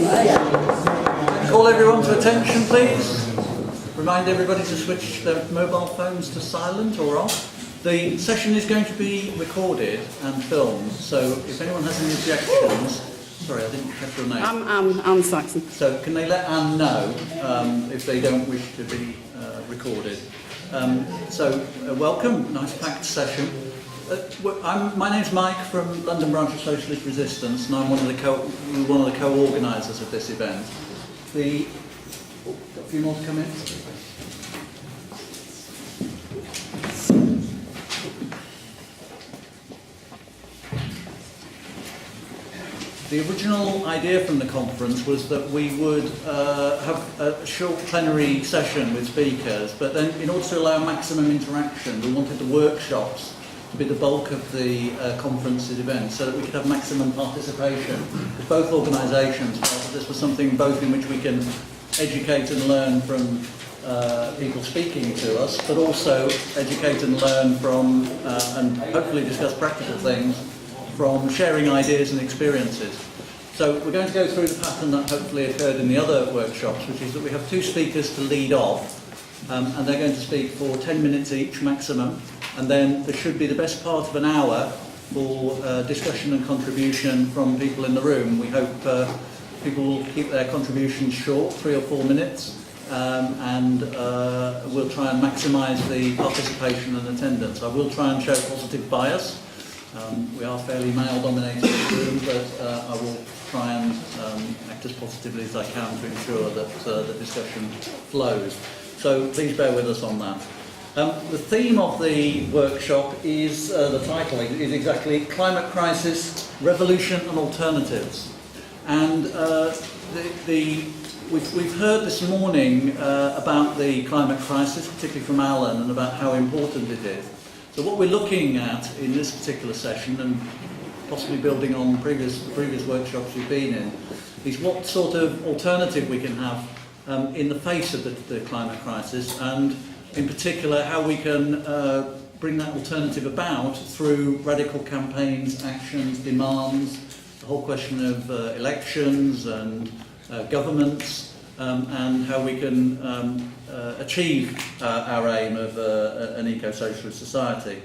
Call everyone to attention, please. Remind everybody to switch their mobile phones to silent or off. The session is going to be recorded and filmed, so if anyone has any objections... Sorry, I didn't catch your name. I'm Anne Saxon. So can they let Anne know if they don't wish to be recorded? Welcome, nice packed session. My name's Mike from London Branch of Socialist Resistance, and I'm one of the co-organisers of this event. Got a few more to come in. The original idea from the conference was that we would have a short plenary session with speakers, but then in order to allow maximum interaction, we wanted the workshops to be the bulk of the conference's event, so that we could have maximum participation. Because both organisations felt that this was something both in which we can educate and learn from people speaking to us, but also educate and learn from, and hopefully discuss practical things, from sharing ideas and experiences. So we're going to go through the pattern that hopefully occurred in the other workshops, which is that we have two speakers to lead off, and they're going to speak for 10 minutes each maximum, and then there should be the best part of an hour for discussion and contribution from people in the room. We hope people will keep their contributions short, 3 or 4 minutes, and we'll try and maximise the participation and attendance. I will try and show positive bias. We are fairly male-dominated in the room, but I will try and act as positively as I can to ensure that the discussion flows. So please bear with us on that. The theme of the workshop is, the title is exactly Climate Crisis, Revolution and Alternatives. And we've heard this morning about the climate crisis, particularly from Alan, and about how important it is. So what we're looking at in this particular session, and possibly building on previous workshops we've been in, is what sort of alternative we can have in the face of the climate crisis, and in particular how we can bring that alternative about through radical campaigns, actions, demands, the whole question of elections and governments, and how we can achieve our aim of an eco-socialist society.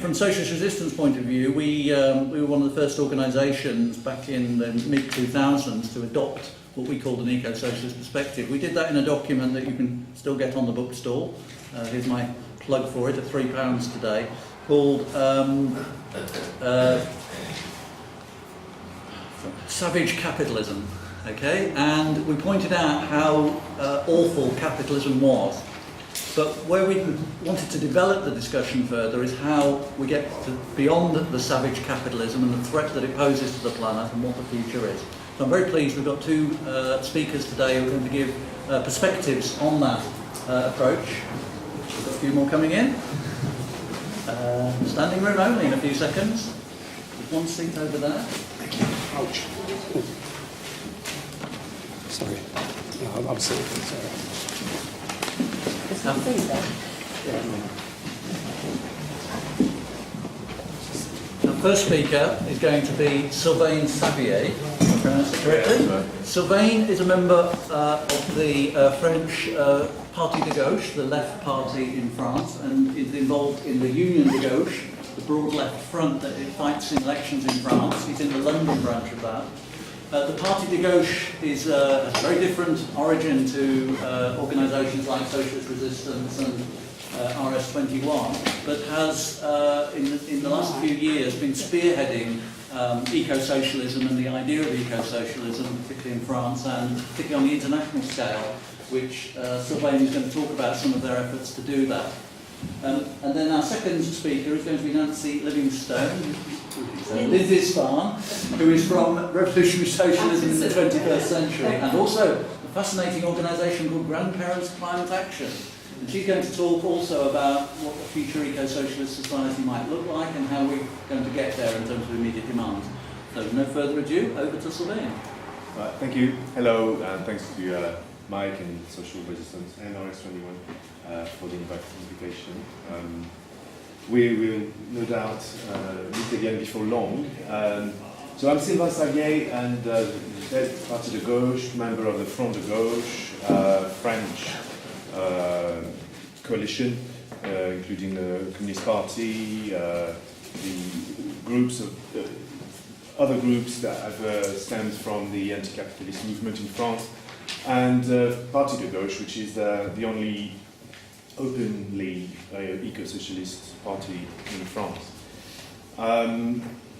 From Socialist Resistance point of view, we were one of the first organisations back in the mid-2000s to adopt what we called an eco-socialist perspective. We did that in a document that you can still get on the bookstall. Here's my plug for it, at £3 today, called Savage Capitalism. Okay, and we pointed out how awful capitalism was. But where we wanted to develop the discussion further is how we get beyond the savage capitalism and the threat that it poses to the planet and what the future is. So I'm very pleased we've got two speakers today who are going to give perspectives on that approach. We've got a few more coming in. Standing room only in a few seconds. There's one seat over there. Thank you. Ouch. Sorry. No, I'm sorry. Our first speaker is going to be Sylvain Savier, if I pronounce it correctly. Sylvain is a member of the French Parti de Gauche, the left party in France, and is involved in the Union de Gauche, the broad left front that it fights in elections in France. He's in the London branch of that. The Parti de Gauche has a very different origin to organisations like Socialist Resistance and RS21, but has, in the last few years, been spearheading eco-socialism and the idea of eco-socialism, particularly in France and particularly on the international scale, which Sylvain is going to talk about some of their efforts to do that. And then our second speaker is going to be Nancy Livingstone, Lindisfarne, who is from Revolutionary Socialism in the 21st century, and also a fascinating organisation called Grandparents Climate Action. And she's going to talk also about what the future eco-socialist society might look like and how we're going to get there in terms of immediate demands. So no further ado, over to Sylvain. Right, thank you. Hello, and thanks to Mike and Social Resistance and RS21 for the invitation. We will no doubt meet again before long. So I'm Sylvain Savier, and Parti de Gauche, member of the Front de Gauche, French coalition, including the Communist Party, the groups of other groups that have stemmed from the anti-capitalist movement in France, and Parti de Gauche, which is the only openly eco-socialist party in France.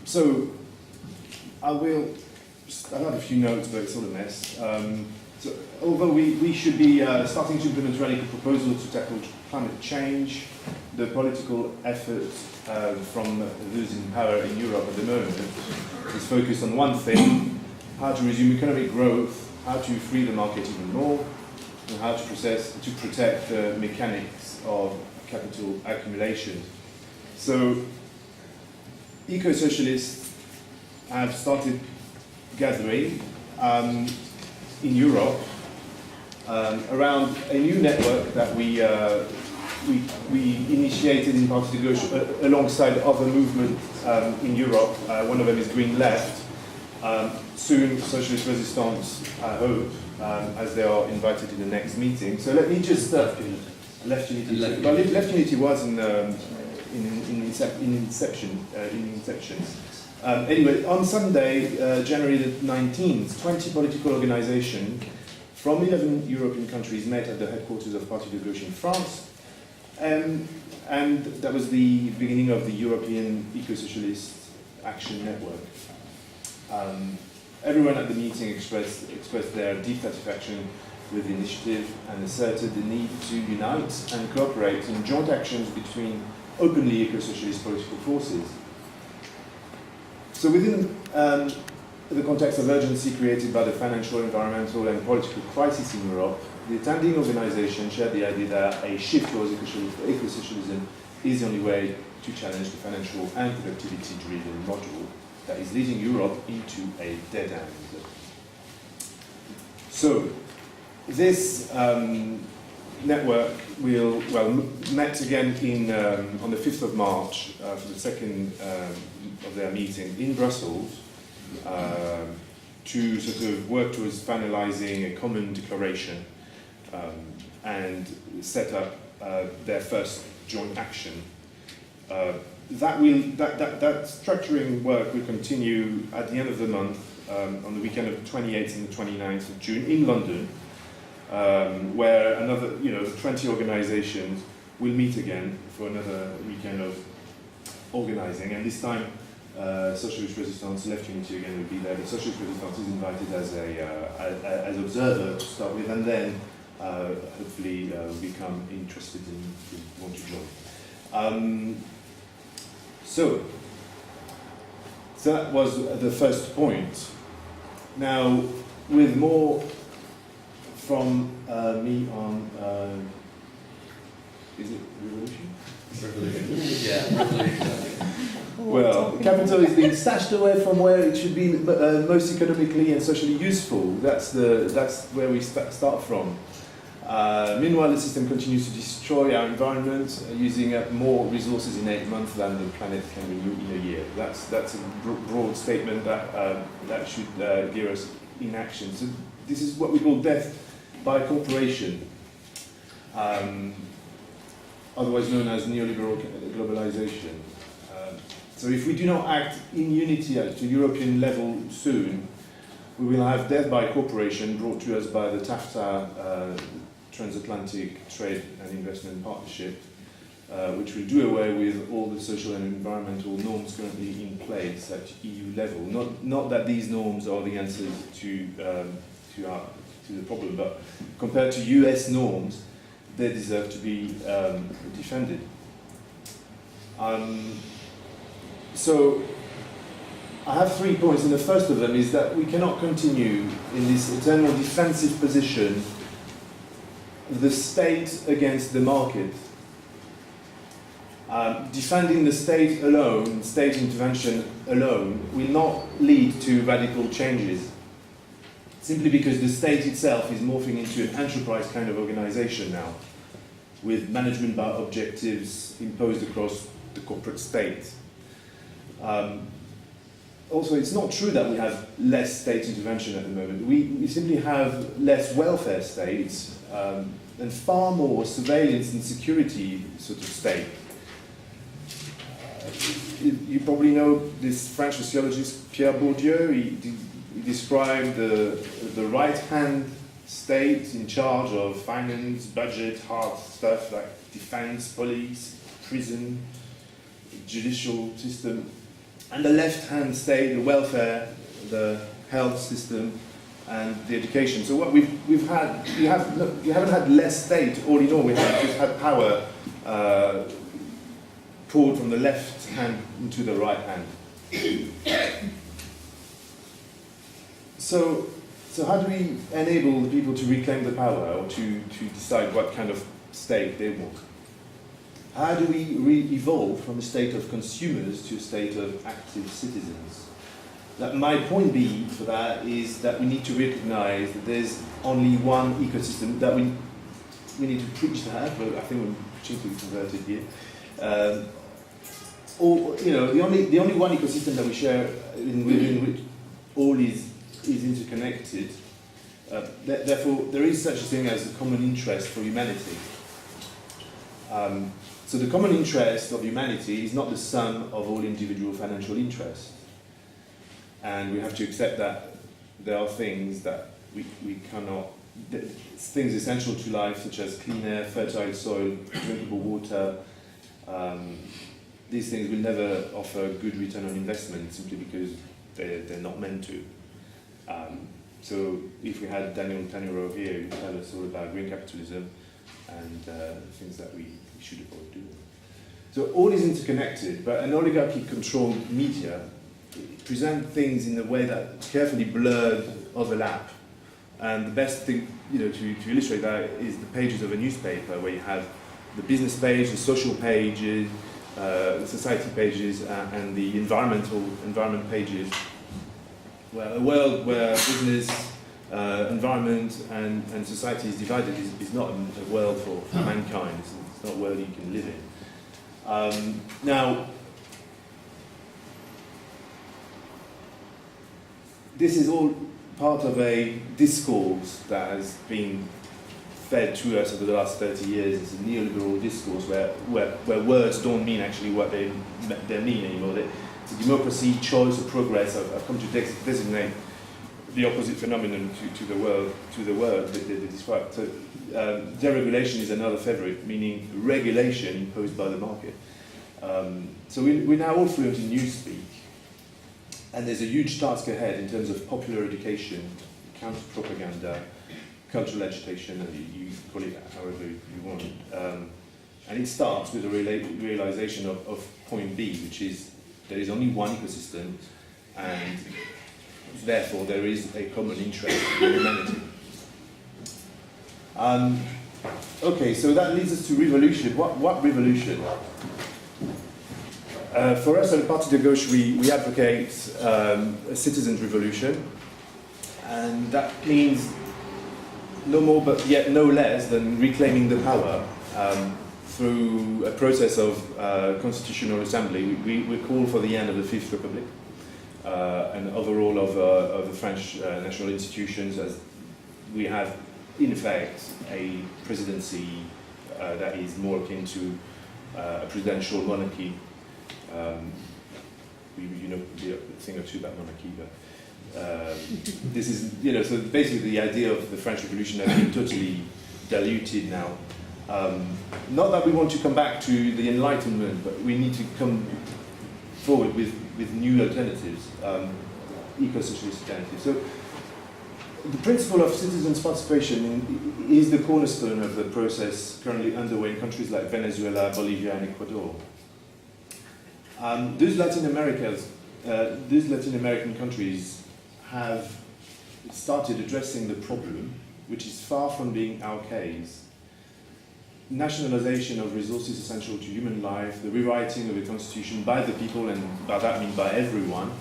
So I have a few notes, but it's all a mess. So although we should be starting to implement radical proposals to tackle climate change, the political effort from those in power in Europe at the moment is focused on one thing: how to resume economic growth, how to free the market even more, and how to protect the mechanics of capital accumulation. So eco-socialists have started gathering in Europe around a new network that we initiated in Parti de Gauche alongside other movements in Europe. One of them is Green Left. Soon Socialist Resistance, I hope, as they are invited to the next meeting. So let me just Left Unity. Left Unity was in inceptions. Anyway, on Sunday, January the 19th, 20 political organizations from 11 European countries met at the headquarters of Parti de Gauche in France, and that was the beginning of the European Eco-Socialist Action Network. Everyone at the meeting expressed their deep satisfaction with the initiative and asserted the need to unite and cooperate in joint actions between openly eco-socialist political forces. So within the context of urgency created by the financial, environmental and political crisis in Europe, the attending organization shared the idea that a shift towards eco-socialism is the only way to challenge the financial and productivity-driven model that is leading Europe into a dead end. So this network met again on the 5th of March for the second of their meeting in Brussels to sort of work towards finalizing a common declaration and set up their first joint action. That structuring work will continue at the end of the month on the weekend of the 28th and the 29th of June in London, where another, 20 organizations will meet again for another weekend of organizing, and this time Socialist Resistance, Left Unity again will be there. The Socialist Resistance is invited as observer to start with, and then hopefully become interested and want to join. So that was the first point. Now, with more from me on, is it revolution? Revolution. Yeah, revolution. Well, capital is being stashed away from where it should be most economically and socially useful. That's where we start from. Meanwhile, the system continues to destroy our environment, using up more resources in 8 months than the planet can renew in a year. That's a broad statement that should gear us in action. So this is what we call death by corporation, otherwise known as neoliberal globalization. So if we do not act in unity at the European level soon, we will have death by corporation brought to us by the TAFTA Transatlantic Trade and Investment Partnership, which will do away with all the social and environmental norms currently in place at EU level. Not that these norms are the answers to the problem, but compared to US norms, they deserve to be defended. So I have 3 points, and the first of them is that we cannot continue in this eternal defensive position, the state against the market. Defending the state alone, state intervention alone, will not lead to radical changes, simply because the state itself is morphing into an enterprise kind of organization now, with management by objectives imposed across the corporate state. also, it's not true that we have less state intervention at the moment. We simply have less welfare states and far more surveillance and security sort of state. You probably know this French sociologist Pierre Bourdieu. He described the right-hand state in charge of finance, budget, hard stuff like defense, police, prison, judicial system, and the left-hand state, the welfare, the health system, and the education. So what we've had, you haven't had less state. All in all, we have just had power poured from the left hand into the right hand. So how do we enable the people to reclaim the power, or to decide what kind of state they want? How do we evolve from a state of consumers to a state of active citizens? My point B for that is that we need to recognize that there's only one ecosystem, that we need to preach that, but I think we're preaching to be converted here. The only one ecosystem that we share within which all is interconnected. Therefore, there is such a thing as a common interest for humanity. So the common interest of humanity is not the sum of all individual financial interests. And we have to accept that there are things that we cannot, things essential to life, such as clean air, fertile soil, drinkable water. These things will never offer a good return on investment simply because they're not meant to. So if we had Daniel Taniro here, he would tell us all about green capitalism and things that we should avoid doing. So all is interconnected, but an oligarchy-controlled media present things in a way that carefully blurred overlap. And the best thing, to illustrate that is the pages of a newspaper, where you have the business page, the social pages, the society pages, and the environment pages. Well, a world where business, environment, and society is divided is not a world for mankind. It's not a world you can live in. Now, this is all part of a discourse that has been fed to us over the last 30 years. It's a neoliberal discourse where words don't mean actually what they mean anymore. It's a democracy, choice, or progress. I've come to designate the opposite phenomenon to the word that they describe. So deregulation is another favorite, meaning regulation imposed by the market. So we're now all fluent in newspeak. And there's a huge task ahead in terms of popular education, counter-propaganda, cultural agitation, and you call it however you want. And it starts with the realization of point B, which is there is only one ecosystem, and therefore there is a common interest in humanity. Okay, so that leads us to revolution. What revolution? For us at the Parti de Gauche, we advocate a citizens' revolution, and that means no more but yet no less than reclaiming the power through a process of constitutional assembly. We call for the end of the Fifth Republic and overall of the French national institutions, as we have in effect a presidency that is more akin to a presidential monarchy. You know a thing or two about monarchy, but this is, so basically the idea of the French Revolution has been totally diluted now. Not that we want to come back to the Enlightenment, but we need to come forward with new alternatives, eco-socialist alternatives. So the principle of citizens' participation is the cornerstone of the process currently underway in countries like Venezuela, Bolivia, and Ecuador. Those Latin American countries have started addressing the problem, which is far from being our case. Nationalization of resources essential to human life, the rewriting of the constitution by the people, and by that I mean by everyone.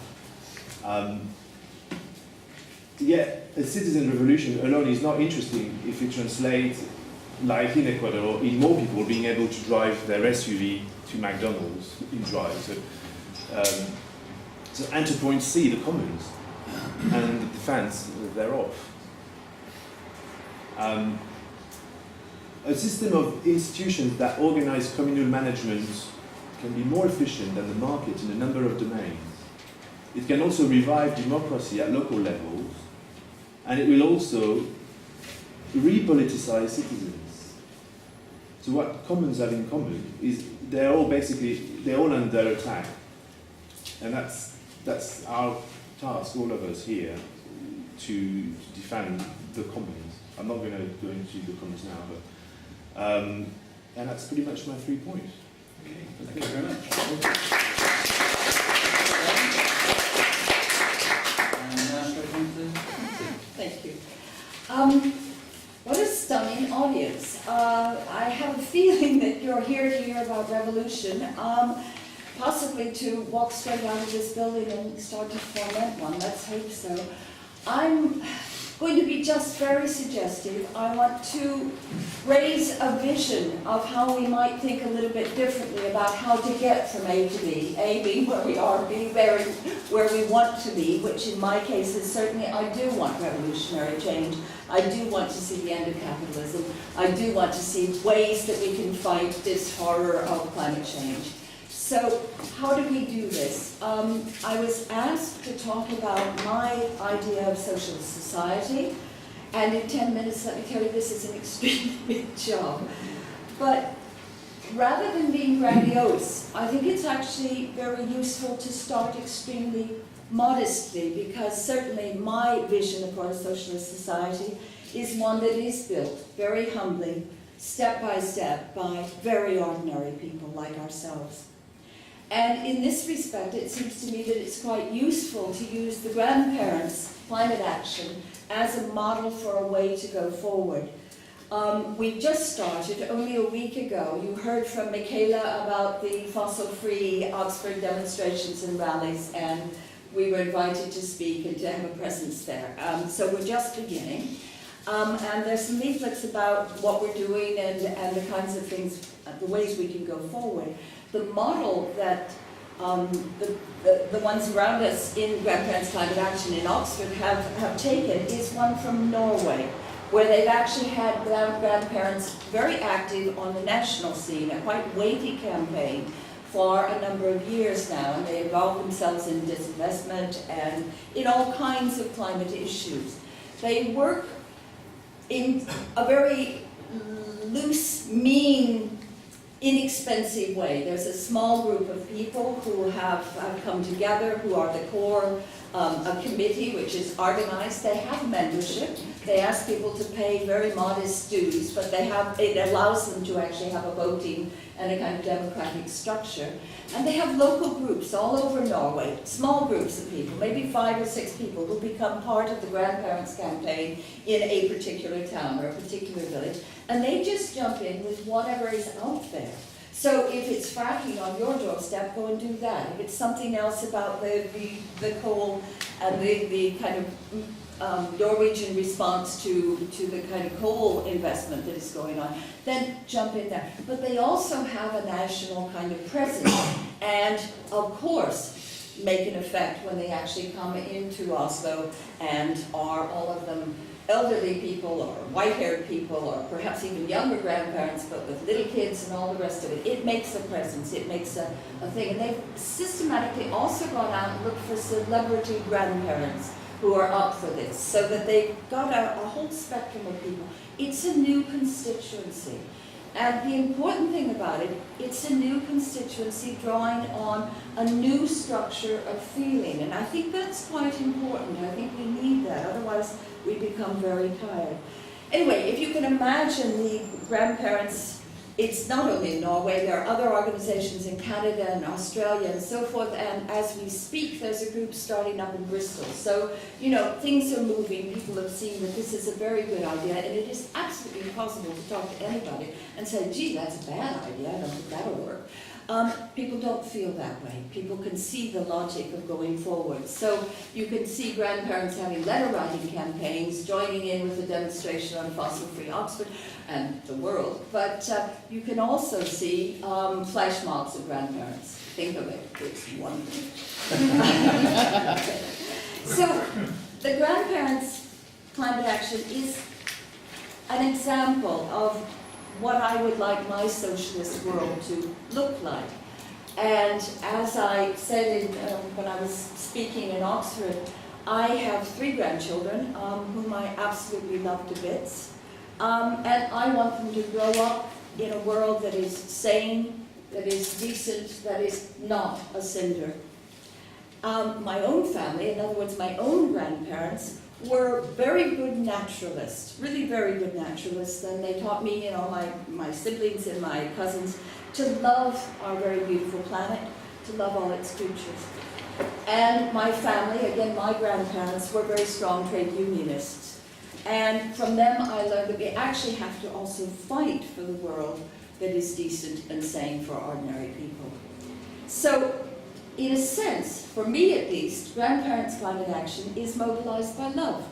Yet a citizen revolution alone is not interesting if it translates, like in Ecuador, in more people being able to drive their SUV to McDonald's in drive. So and to point C, the commons, and the defence thereof. A system of institutions that organise communal management can be more efficient than the market in a number of domains. It can also revive democracy at local levels, and it will also repoliticise citizens. So what commons have in common is they're all under attack. And that's our task, all of us here, to defend the commons. I'm not going to go into the commons now, but and that's pretty much my 3 points. Okay, thank you very much. Thank you. What a stunning audience. I have a feeling that you're here to hear about revolution, possibly to walk straight out of this building and start to foment one. Let's hope so. I'm going to be just very suggestive. I want to raise a vision of how we might think a little bit differently about how to get from A to B. A being where we are, B where we want to be, which in my case is certainly I do want revolutionary change. I do want to see the end of capitalism. I do want to see ways that we can fight this horror of climate change. So how do we do this? I was asked to talk about my idea of socialist society, and in 10 minutes, let me tell you, this is an extremely big job. But rather than being grandiose, I think it's actually very useful to start extremely modestly, because certainly my vision for a socialist society is one that is built very humbly, step by step, by very ordinary people like ourselves. And in this respect, it seems to me that it's quite useful to use the grandparents' climate action as a model for a way to go forward. We've just started, only a week ago, you heard from Michaela about the fossil-free Oxford demonstrations and rallies, and we were invited to speak and to have a presence there. So we're just beginning. And there's some leaflets about what we're doing and the kinds of things, the ways we can go forward. The model that the ones around us in Grandparents Climate Action in Oxford have taken is one from Norway, where they've actually had grandparents very active on the national scene, a quite weighty campaign for a number of years now, and they involve themselves in disinvestment and in all kinds of climate issues. They work in a very loose, mean, inexpensive way. There's a small group of people who have come together, who are the core, a committee which is organized. They have membership. They ask people to pay very modest dues, but it allows them to actually have a voting and a kind of democratic structure. And they have local groups all over Norway, small groups of people, maybe 5 or 6 people who become part of the grandparents campaign in a particular town or a particular village. And they just jump in with whatever is out there. So if it's fracking on your doorstep, go and do that. If it's something else about the coal and the kind of Norwegian response to the kind of coal investment that is going on, then jump in there. But they also have a national kind of presence and, of course, make an effect when they actually come into Oslo and are all of them elderly people or white-haired people or perhaps even younger grandparents but with little kids and all the rest of it. It makes a presence, it makes a thing. And they've systematically also gone out and looked for celebrity grandparents who are up for this, so that they've got a whole spectrum of people. It's a new constituency. And the important thing about it, it's a new constituency drawing on a new structure of feeling. And I think that's quite important. I think we need that, otherwise we become very tired. Anyway, if you can imagine the grandparents, it's not only in Norway, there are other organizations in Canada and Australia and so forth, and as we speak, there's a group starting up in Bristol. So, you know, things are moving. People have seen that this is a very good idea, and it is absolutely impossible to talk to anybody and say, gee, that's a bad idea, I don't think that'll work. People don't feel that way. People can see the logic of going forward. So you can see grandparents having letter writing campaigns, joining in with the demonstration on fossil-free Oxford and the world. But you can also see flash mobs of grandparents. think of it, it's wonderful. So, the grandparents' climate action is an example of what I would like my socialist world to look like. And as I said when I was speaking in Oxford, I have 3 grandchildren whom I absolutely love to bits. And I want them to grow up in a world that is sane, that is decent, that is not a cinder. My own family, in other words, my own grandparents, were very good naturalists, really very good naturalists, and they taught me, my siblings and my cousins, to love our very beautiful planet, to love all its creatures. And my family, again, my grandparents, were very strong trade unionists. And from them I learned that we actually have to also fight for the world that is decent and sane for ordinary people. So, in a sense, for me at least, grandparents' climate action is mobilized by love.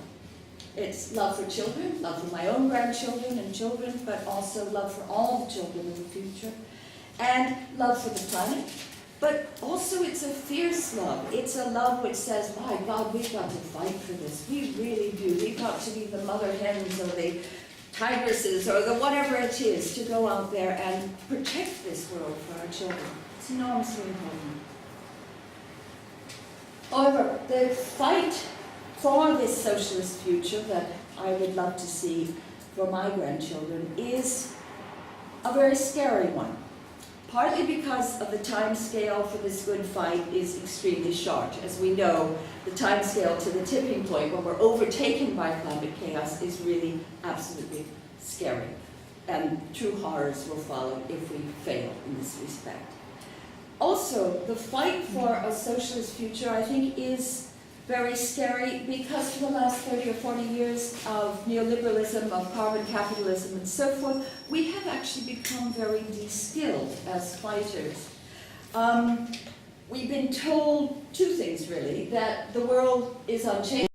It's love for children, love for my own grandchildren and children, but also love for all the children of the future, and love for the planet. But also it's a fierce love. It's a love which says, my God, we've got to fight for this. We really do. We've got to be the mother hens or the tigresses or the whatever it is to go out there and protect this world for our children. It's enormously important. However, the fight for this socialist future that I would love to see for my grandchildren is a very scary one. Partly because of the time scale for this good fight is extremely short. As we know, the time scale to the tipping point when we're overtaken by climate chaos is really absolutely scary. And true horrors will follow if we fail in this respect. Also, the fight for a socialist future, I think, is very scary because for the last 30 or 40 years of neoliberalism, of carbon capitalism and so forth, we have actually become very de-skilled as fighters. We've been told 2 things really, that the world is unchanged.